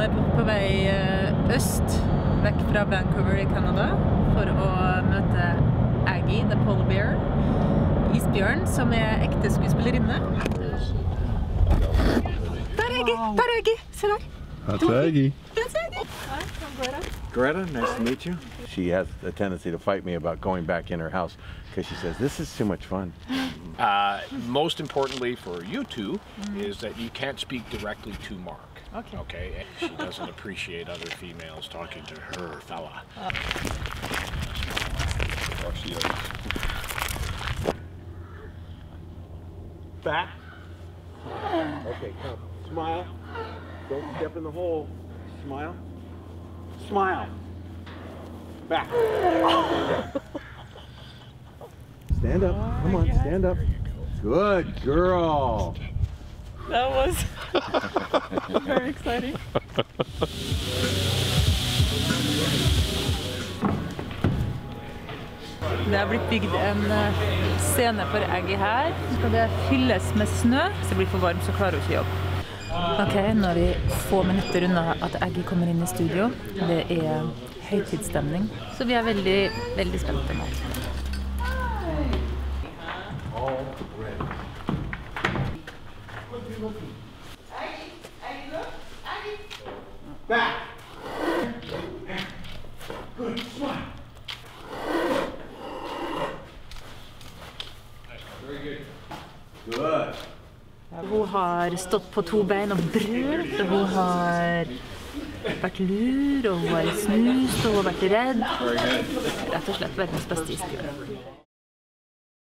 nå er på vei øst, vekk fra Vancouver I Canada, for å møte Agee, the polar bear, isbjørnen, som ekte skuespillerinne. Der Agee! Se der! That's Agee. That's Agee! Hi, I'm Greta. Greta, nice to meet you. She has a tendency to fight me about going back in her house because she says, this is too much fun. Most importantly for you two is that you can't speak directly to Mark. Okay. She doesn't appreciate other females talking to her fella. Back. Okay, come. Smile. Don't step in the hole. Smile. Smile. Back. Stand up. Come on, stand up. Good girl. That was very exciting. Det har blitt bygd en scene for Agee her. Så skal det fylles med snø. Hvis det blir for varmt, så klarer hun ikke jobb. Ok, nå er vi få minutter unna at Agee kommer inn I studio. Det høytidsstemning. Så vi veldig, veldig spente nå. Back. Good. Smile. Very good. Good. Hun har stått på to bein og brølt, og hun har vært lur, og hun har snust, og hun har vært redd. Rett og slett verdens beste historie.